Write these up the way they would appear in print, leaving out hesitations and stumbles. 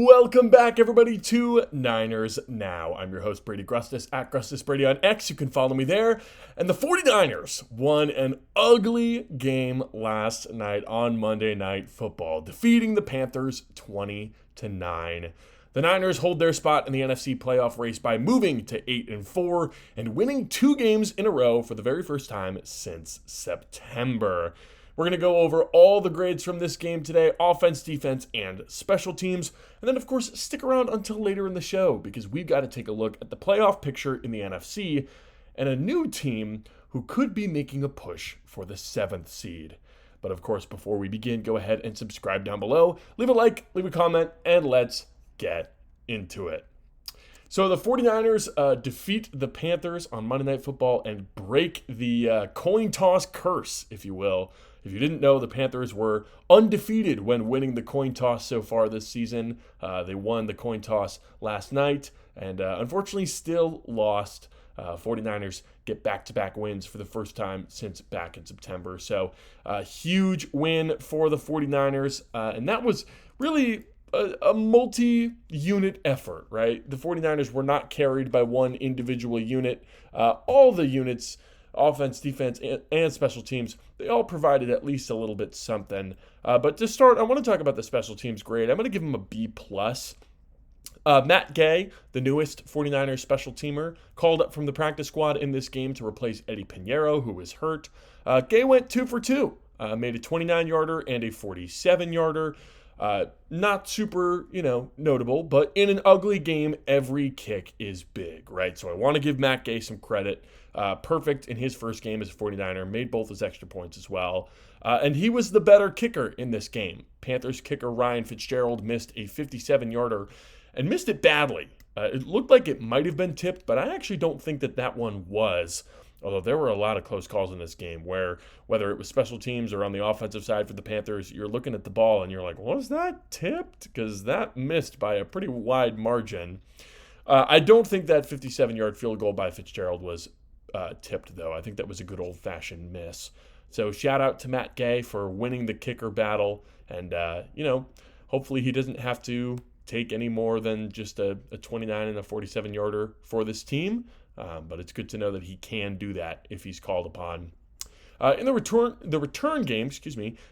Welcome back, everybody, to Niners Now. I'm your host, Brady Grustas, at Grustas Brady on X. You can follow me there. And the 49ers won an ugly game last night on Monday Night Football, defeating the Panthers 20-9. The Niners hold their spot in the NFC playoff race by moving to 8-4 and winning 2 games in a row for the very first time since September. We're going to go over all the grades from this game today, offense, defense, and special teams. And then, of course, stick around until later in the show because we've got to take a look at the playoff picture in the NFC and a new team who could be making a push for the 7th seed. But, of course, before we begin, go ahead and subscribe down below. Leave a like, leave a comment, and let's get into it. So the 49ers defeat the Panthers on Monday Night Football and break the coin toss curse, if you will. If you didn't know, the Panthers were undefeated when winning the coin toss so far this season. They won the coin toss last night and unfortunately still lost. 49ers get back-to-back wins for the first time since back in September. So huge win for the 49ers. And that was really a multi-unit effort, right? The 49ers were not carried by one individual unit. All the units, offense, defense, and special teams, they all provided at least a little bit something. But to start, I want to talk about the special teams grade. I'm going to give them a B+. Matt Gay, the newest 49ers special teamer, called up from the practice squad in this game to replace Eddie Pinheiro, who was hurt. Gay went 2 for 2, made a 29-yarder and a 47-yarder. Not super, notable, but in an ugly game, every kick is big, right? So I want to give Matt Gay some credit. Perfect in his first game as a 49er, made both his extra points as well. And he was the better kicker in this game. Panthers kicker Ryan Fitzgerald missed a 57-yarder and missed it badly. It looked like it might have been tipped, but I actually don't think that one was. Although there were a lot of close calls in this game where whether it was special teams or on the offensive side for the Panthers, you're looking at the ball and you're like, was that tipped? Because that missed by a pretty wide margin. I don't think that 57-yard field goal by Fitzgerald was tipped, though. I think that was a good old-fashioned miss. So shout out to Matt Gay for winning the kicker battle. And, hopefully he doesn't have to take any more than just a 29 and a 47-yarder for this team. But it's good to know that he can do that if he's called upon. In the return game,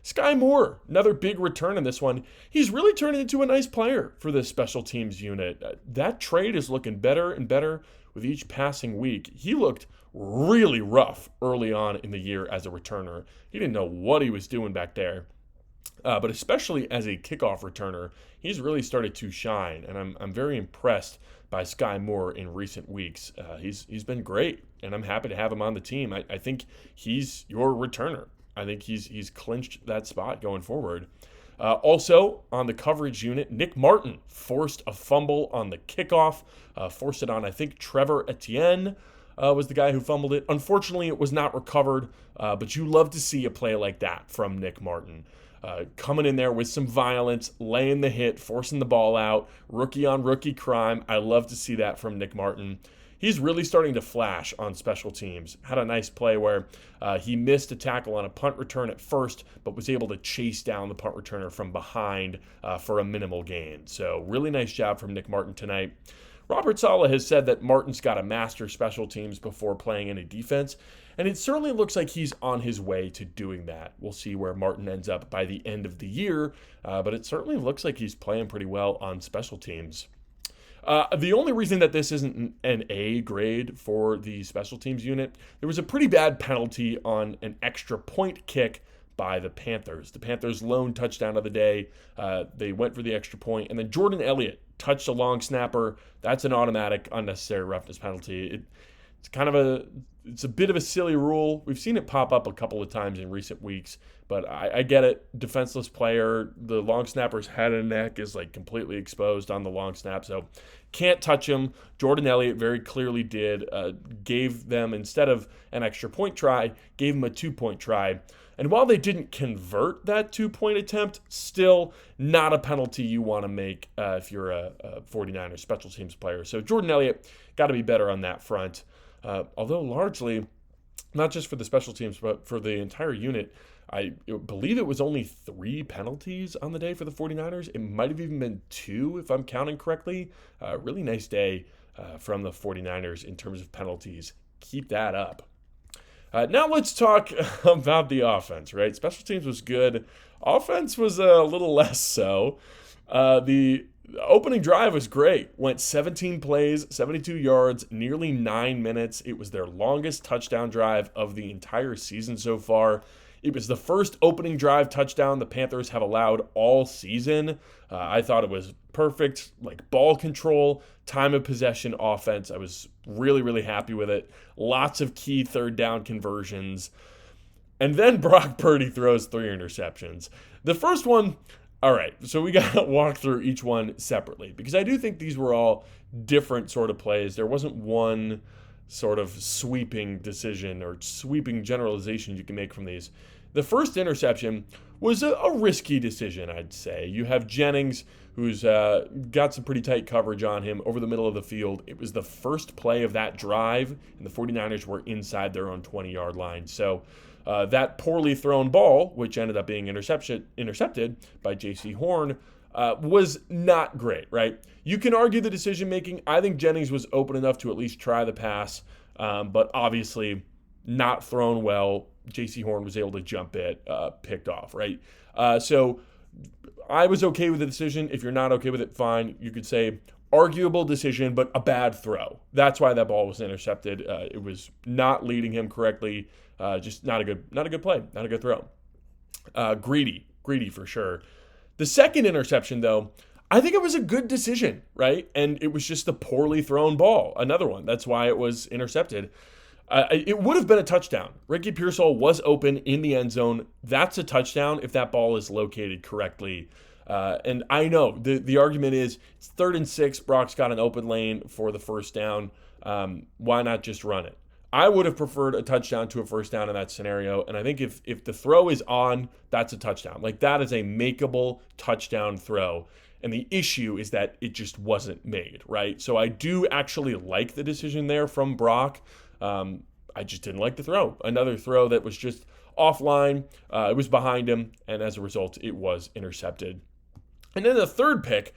Sky Moore, another big return in this one. He's really turning into a nice player for this special teams unit. That trade is looking better and better with each passing week. He looked really rough early on in the year as a returner. He didn't know what he was doing back there. But especially as a kickoff returner, he's really started to shine, and I'm very impressed by Sky Moore in recent weeks. He's been great, and I'm happy to have him on the team. I think he's your returner. I think he's clinched that spot going forward. Also, on the coverage unit, Nick Martin forced a fumble on the kickoff, forced it on, I think, Trevor Etienne was the guy who fumbled it. Unfortunately, it was not recovered, but you love to see a play like that from Nick Martin. Coming in there with some violence, laying the hit, forcing the ball out, rookie-on-rookie crime. I love to see that from Nick Martin. He's really starting to flash on special teams. Had a nice play where he missed a tackle on a punt return at first, but was able to chase down the punt returner from behind for a minimal gain. So really nice job from Nick Martin tonight. Robert Saleh has said that Martin's got to master special teams before playing any defense, and it certainly looks like he's on his way to doing that. We'll see where Martin ends up by the end of the year, but it certainly looks like he's playing pretty well on special teams. The only reason that this isn't an A grade for the special teams unit, there was a pretty bad penalty on an extra point kick by the Panthers. The Panthers' lone touchdown of the day, they went for the extra point, and then Jordan Elliott touched a long snapper. That's an automatic unnecessary roughness penalty. It's a bit of a silly rule. We've seen it pop up a couple of times in recent weeks, but I get it. Defenseless player, the long snapper's head and neck is like completely exposed on the long snap, so can't touch him. Jordan Elliott very clearly did. Gave them, instead of an extra point try, gave him a 2-point try. And while they didn't convert that 2-point attempt, still not a penalty you want to make if you're a 49ers special teams player. So Jordan Elliott got to be better on that front. Although largely, not just for the special teams, but for the entire unit. I believe it was only 3 penalties on the day for the 49ers. It might have even been 2, if I'm counting correctly. Really nice day from the 49ers in terms of penalties. Keep that up. Now let's talk about the offense, right? Special teams was good. Offense was a little less so. The opening drive was great. Went 17 plays, 72 yards, nearly 9 minutes. It was their longest touchdown drive of the entire season so far. It was the first opening drive touchdown the Panthers have allowed all season. I thought it was perfect, like ball control, time of possession offense. I was really, really happy with it. Lots of key third down conversions. And then Brock Purdy throws 3 interceptions. The first one, all right, so we got to walk through each one separately because I do think these were all different sort of plays. There wasn't one sort of sweeping decision or sweeping generalization you can make from these. The first interception was a risky decision, I'd say. You have Jennings, who's got some pretty tight coverage on him over the middle of the field. It was the first play of that drive, and the 49ers were inside their own 20-yard line. So that poorly thrown ball, which ended up being intercepted by J.C. Horn, was not great, right? You can argue the decision-making. I think Jennings was open enough to at least try the pass, but obviously not thrown well. J.C. Horn was able to jump it, picked off, right? So I was okay with the decision. If you're not okay with it, fine. You could say arguable decision, but a bad throw. That's why that ball was intercepted. It was not leading him correctly. Just not a good play, not a good throw. Greedy for sure. The second interception, though, I think it was a good decision, right? And it was just a poorly thrown ball. Another one. That's why it was intercepted. It would have been a touchdown. Ricky Pearsall was open in the end zone. That's a touchdown if that ball is located correctly. And I know the argument is it's 3rd and 6. Brock's got an open lane for the first down. Why not just run it? I would have preferred a touchdown to a first down in that scenario. And I think if the throw is on, that's a touchdown. Like that is a makeable touchdown throw. And the issue is that it just wasn't made, right? So I do actually like the decision there from Brock. I just didn't like the throw. Another throw that was just offline. It was behind him. And as a result, it was intercepted. And then the third pick.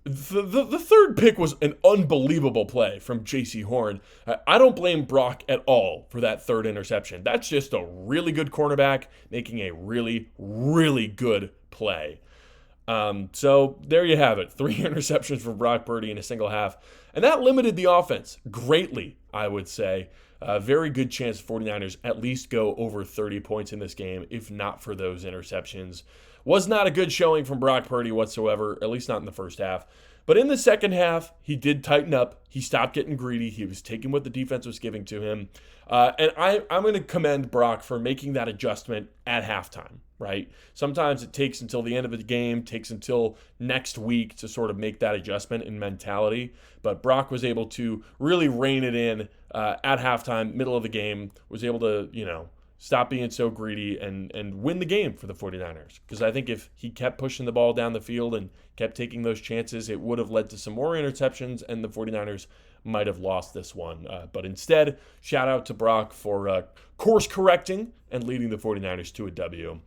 The third pick was an unbelievable play from J.C. Horn. I don't blame Brock at all for that third interception. That's just a really good cornerback making a really, really good play. So there you have it. 3 interceptions from Brock Purdy in a single half. And that limited the offense greatly, I would say. Very good chance 49ers at least go over 30 points in this game, if not for those interceptions. Was not a good showing from Brock Purdy whatsoever, at least not in the first half. But in the second half, he did tighten up. He stopped getting greedy. He was taking what the defense was giving to him. And I'm going to commend Brock for making that adjustment at halftime, right? Sometimes it takes until the end of the game, takes until next week to sort of make that adjustment in mentality. But Brock was able to really rein it in at halftime, middle of the game, was able to, stop being so greedy and win the game for the 49ers. Because I think if he kept pushing the ball down the field and kept taking those chances, it would have led to some more interceptions and the 49ers might have lost this one. But instead, shout out to Brock for course correcting and leading the 49ers to a W.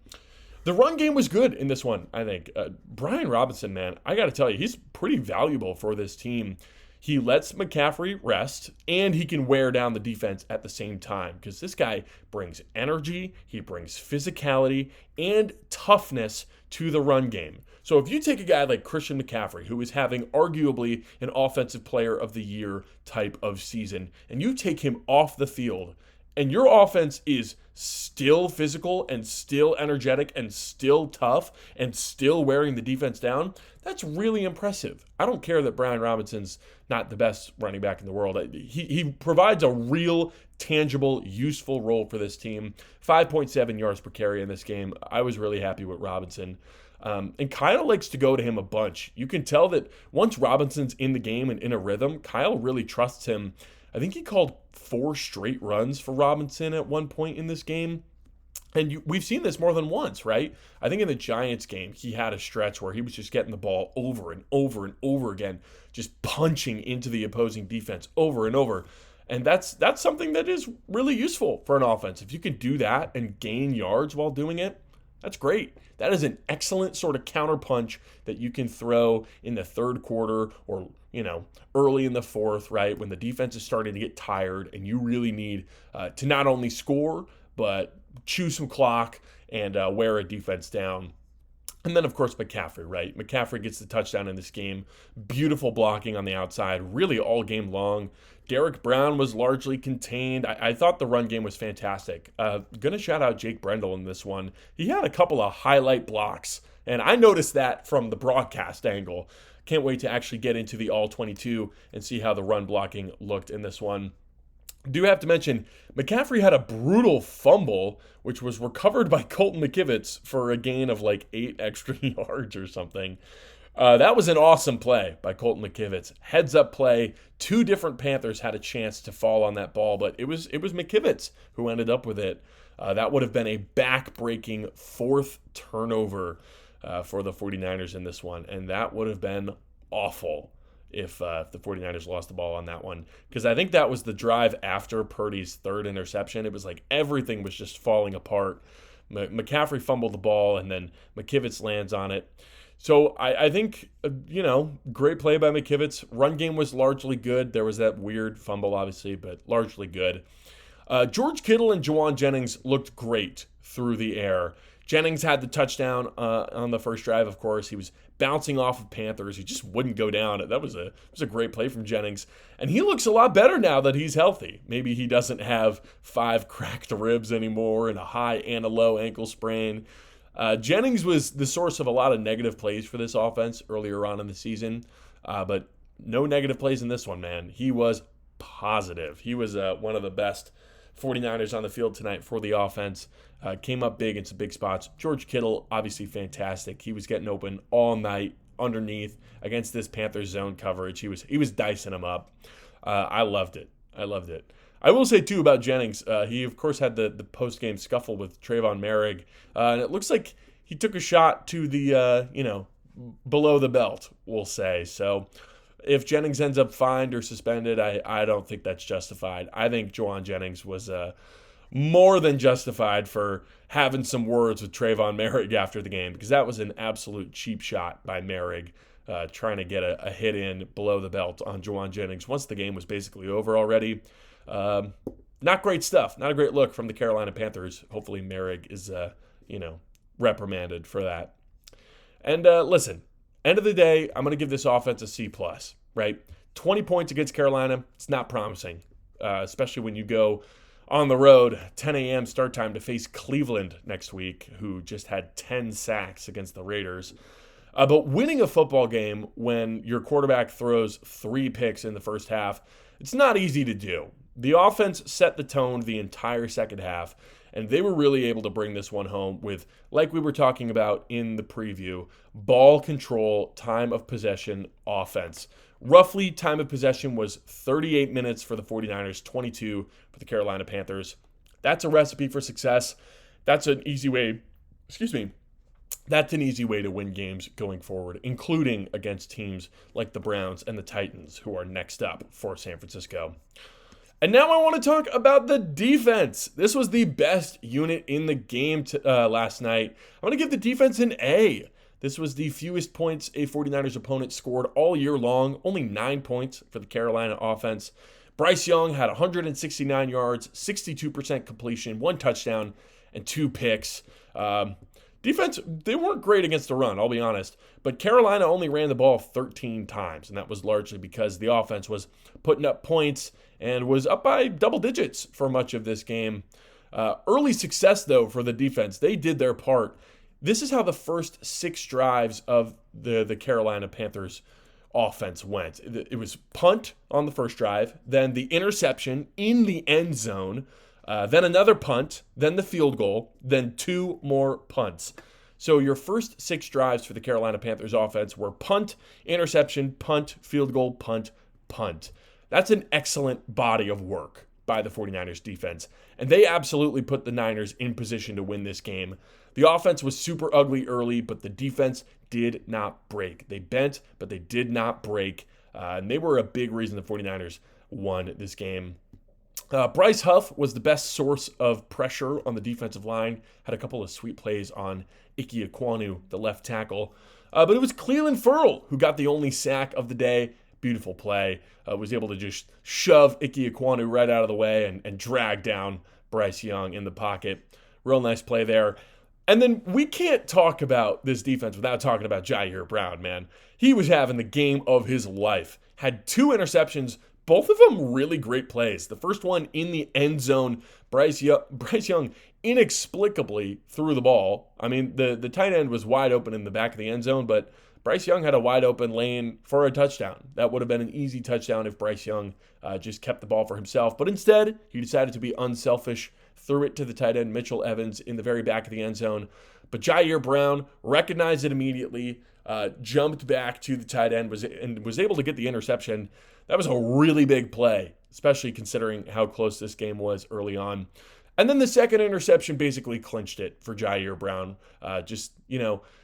The run game was good in this one, I think. Brian Robinson, man, I got to tell you, he's pretty valuable for this team. He lets McCaffrey rest, and he can wear down the defense at the same time because this guy brings energy, he brings physicality, and toughness to the run game. So if you take a guy like Christian McCaffrey, who is having arguably an offensive player of the year type of season, and you take him off the field, and your offense is still physical and still energetic and still tough and still wearing the defense down, that's really impressive. I don't care that Brian Robinson's not the best running back in the world. He provides a real, tangible, useful role for this team. 5.7 yards per carry in this game. I was really happy with Robinson. And Kyle likes to go to him a bunch. You can tell that once Robinson's in the game and in a rhythm, Kyle really trusts him. I think he called 4 straight runs for Robinson at one point in this game. And we've seen this more than once, right? I think in the Giants game, he had a stretch where he was just getting the ball over and over and over again, just punching into the opposing defense over and over. And that's something that is really useful for an offense. If you can do that and gain yards while doing it, that's great. That is an excellent sort of counterpunch that you can throw in the third quarter or, early in the fourth, right? When the defense is starting to get tired and you really need to not only score, but chew some clock and wear a defense down. And then, of course, McCaffrey, right? McCaffrey gets the touchdown in this game. Beautiful blocking on the outside, really all game long. Derek Brown was largely contained. I thought the run game was fantastic. Going to shout out Jake Brendel in this one. He had a couple of highlight blocks, and I noticed that from the broadcast angle. Can't wait to actually get into the all 22 and see how the run blocking looked in this one. Do have to mention, McCaffrey had a brutal fumble, which was recovered by Colton McKivitz for a gain of like 8 extra yards or something. That was an awesome play by Colton McKivitz. Heads up play. 2 different Panthers had a chance to fall on that ball, but it was McKivitz who ended up with it. That would have been a back-breaking 4th turnover for the 49ers in this one, and that would have been awful if the 49ers lost the ball on that one. Because I think that was the drive after Purdy's 3rd interception. It was like everything was just falling apart. McCaffrey fumbled the ball, and then McKivitz lands on it. So I think, great play by McKivitz. Run game was largely good. There was that weird fumble, obviously, but largely good. George Kittle and Juwan Jennings looked great through the air. Jennings had the touchdown on the first drive, of course. He was bouncing off of Panthers. He just wouldn't go down. That was a great play from Jennings. And he looks a lot better now that he's healthy. Maybe he doesn't have 5 cracked ribs anymore and a high and a low ankle sprain. Jennings was the source of a lot of negative plays for this offense earlier on in the season. But no negative plays in this one, man. He was positive. He was one of the best 49ers on the field tonight for the offense. Came up big in some big spots. George Kittle, obviously fantastic. He was getting open all night underneath against this Panthers zone coverage. He was dicing them up. I loved it. I will say, too, about Jennings. He, of course, had the post-game scuffle with Trayvon Merrick. And it looks like he took a shot to the, below the belt, we'll say. So if Jennings ends up fined or suspended, I don't think that's justified. I think Juwan Jennings was more than justified for having some words with Trayvon Merrick after the game, because that was an absolute cheap shot by Merrick, trying to get a hit in below the belt on Juwan Jennings once the game was basically over already. Not great stuff. Not a great look from the Carolina Panthers. Hopefully Merrick is, reprimanded for that. And listen, end of the day, I'm going to give this offense a C+, right? 20 points against Carolina, it's not promising, especially when you go on the road, 10 a.m. start time to face Cleveland next week, who just had 10 sacks against the Raiders. But winning a football game when your quarterback throws 3 picks in the first half, it's not easy to do. The offense set the tone the entire second half, and they were really able to bring this one home with, like we were talking about in the preview, ball control, time of possession offense. Roughly, time of possession was 38 minutes for the 49ers, 22 for the Carolina Panthers. That's a recipe for success. That's an easy way, that's an easy way to win games going forward, including against teams like the Browns and the Titans, who are next up for San Francisco. And now I want to talk about the defense. This was the best unit in the game last night. I'm going to give the defense an A. This was the fewest points a 49ers opponent scored all year long, only 9 points for the Carolina offense. Bryce Young had 169 yards, 62% completion, 1 touchdown, and 2 picks. Defense, they weren't great against the run, I'll be honest, but Carolina only ran the ball 13 times, and that was largely because the offense was putting up points and was up by double digits for much of this game. Early success, though, for the defense. They did their part. This is how the first 6 drives of the Carolina Panthers offense went. It was punt on the first drive, then the interception in the end zone, then another punt, then the field goal, then 2 more punts. So your first 6 drives for the Carolina Panthers offense were punt, interception, punt, field goal, punt, punt. That's an excellent body of work by the 49ers defense, and they absolutely put the Niners in position to win this game. The offense was super ugly early, but the defense did not break. They bent, but they did not break, and they were a big reason the 49ers won this game. Bryce Huff was the best source of pressure on the defensive line, had a couple of sweet plays on Ike Ekwonu, the left tackle. But it was Cleveland Ferrell who got the only sack of the day. Beautiful play. Was able to just shove Ike Ekwonu right out of the way and drag down Bryce Young in the pocket. Real nice play there. And then we can't talk about this defense without talking about Jair Brown, man. He was having the game of his life. Had 2 interceptions, both of them really great plays. The first one in the end zone, Bryce Young inexplicably threw the ball. I mean, the tight end was wide open in the back of the end zone, but Bryce Young had a wide open lane for a touchdown. That would have been an easy touchdown if Bryce Young just kept the ball for himself. But instead, he decided to be unselfish, threw it to the tight end, Mitchell Evans, in the very back of the end zone. But Jair Brown recognized it immediately, jumped back to the tight end, was able to get the interception. That was a really big play, especially considering how close this game was early on. And then the second interception basically clinched it for Jair Brown.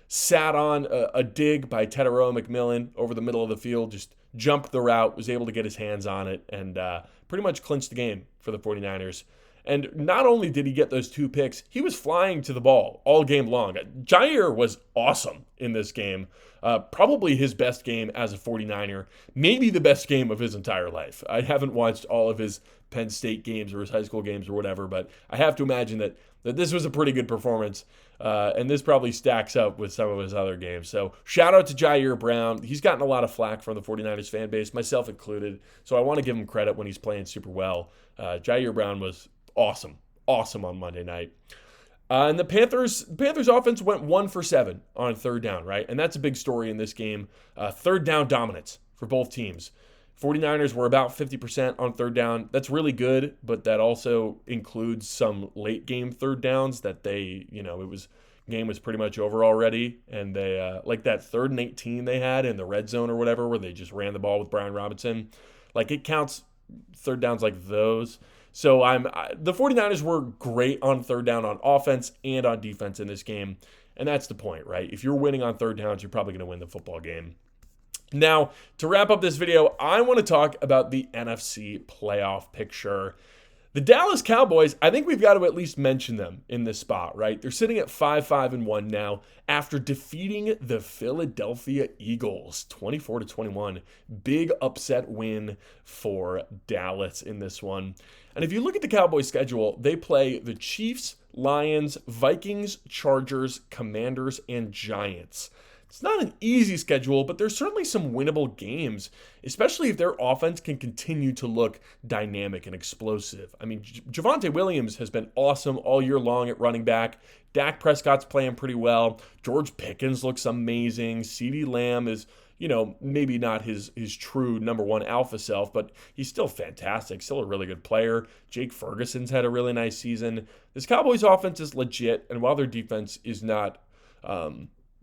Sat on a dig by Teteroa McMillan over the middle of the field, just jumped the route, was able to get his hands on it, and pretty much clinched the game for the 49ers. And not only did he get those 2 picks, he was flying to the ball all game long. Jair was awesome in this game. Probably his best game as a 49er. Maybe the best game of his entire life. I haven't watched all of his Penn State games or his high school games or whatever, but I have to imagine that this was a pretty good performance. And this probably stacks up with some of his other games. So shout out to Jair Brown. He's gotten a lot of flack from the 49ers fan base, myself included. So I want to give him credit when he's playing super well. Jair Brown was awesome on Monday night. And the Panthers offense went 1 for 7 on third down, right? And that's a big story in this game. Third down dominance for both teams. 49ers were about 50% on third down. That's really good, but that also includes some late game third downs that game was pretty much over already. And they, like that 3rd and 18 they had in the red zone or whatever, where they just ran the ball with Brian Robinson. Like, it counts third downs like those. So the 49ers were great on third down on offense and on defense in this game. And that's the point, right? If you're winning on third downs, you're probably going to win the football game. Now, to wrap up this video, I want to talk about the NFC playoff picture. The Dallas Cowboys, I think we've got to at least mention them in this spot, right? They're sitting at 5-5-1 now after defeating the Philadelphia Eagles 24-21. Big upset win for Dallas in this one. And if you look at the Cowboys schedule, they play the Chiefs, Lions, Vikings, Chargers, Commanders, and Giants. It's not an easy schedule, but there's certainly some winnable games, especially if their offense can continue to look dynamic and explosive. I mean, Javonte Williams has been awesome all year long at running back. Dak Prescott's playing pretty well. George Pickens looks amazing. CeeDee Lamb is, maybe not his true number 1 alpha self, but he's still fantastic, still a really good player. Jake Ferguson's had a really nice season. This Cowboys offense is legit, and while their defense is not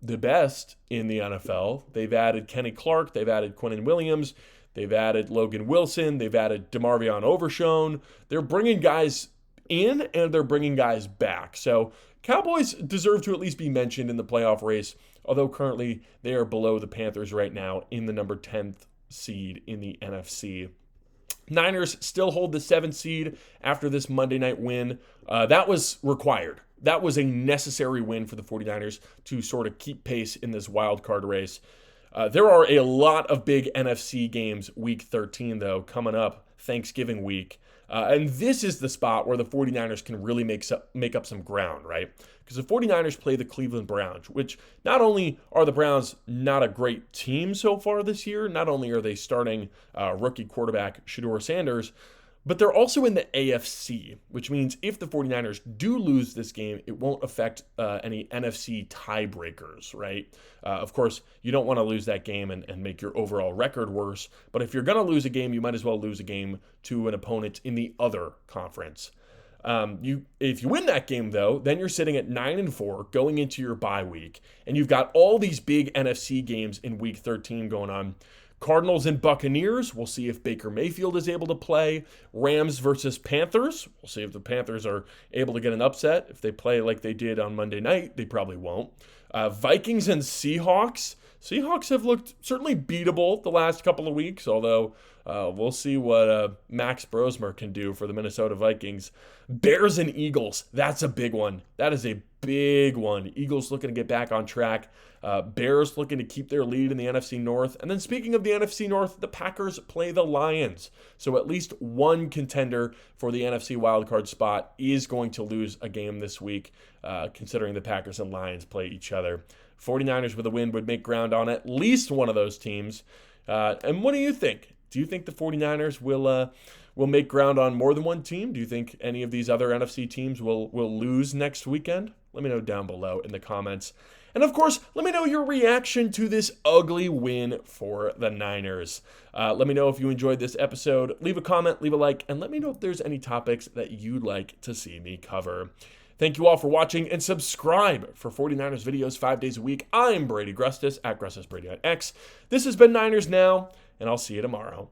the best in the NFL. They've added Kenny Clark, they've added Quinnen Williams, they've added Logan Wilson, they've added DeMarvion Overshown. They're bringing guys in and they're bringing guys back. So Cowboys deserve to at least be mentioned in the playoff race, although currently they are below the Panthers right now in the number 10th seed in the NFC. Niners still hold the 7th seed after this Monday night win. That was required. That was a necessary win for the 49ers to sort of keep pace in this wild card race. There are a lot of big NFC games week 13, though, coming up Thanksgiving week. And this is the spot where the 49ers can really make up some ground, right? Because the 49ers play the Cleveland Browns, which not only are the Browns not a great team so far this year, not only are they starting rookie quarterback Shedeur Sanders, but they're also in the AFC, which means if the 49ers do lose this game, it won't affect any NFC tiebreakers, right? Of course, you don't want to lose that game and make your overall record worse, but if you're going to lose a game, you might as well lose a game to an opponent in the other conference. If you win that game, though, then you're sitting at 9-4 going into your bye week, and you've got all these big NFC games in week 13 going on. Cardinals and Buccaneers, we'll see if Baker Mayfield is able to play. Rams versus Panthers, we'll see if the Panthers are able to get an upset. If they play like they did on Monday night, they probably won't. Vikings and Seahawks, Seahawks have looked certainly beatable the last couple of weeks, although we'll see what Max Brosmer can do for the Minnesota Vikings. Bears and Eagles, that's a big one. That is a big one. Eagles looking to get back on track. Bears looking to keep their lead in the NFC North. And then speaking of the NFC North, the Packers play the Lions. So at least one contender for the NFC wildcard spot is going to lose a game this week, considering the Packers and Lions play each other. 49ers with a win would make ground on at least one of those teams. And what do you think? Do you think the 49ers will make ground on more than one team? Do you think any of these other NFC teams will lose next weekend? Let me know down below in the comments. And of course, let me know your reaction to this ugly win for the Niners. Let me know if you enjoyed this episode. Leave a comment, leave a like, and let me know if there's any topics that you'd like to see me cover. Thank you all for watching, and subscribe for 49ers videos 5 days a week. I'm Brady Grustas, at GrustasBrady on X. This has been Niners Now, and I'll see you tomorrow.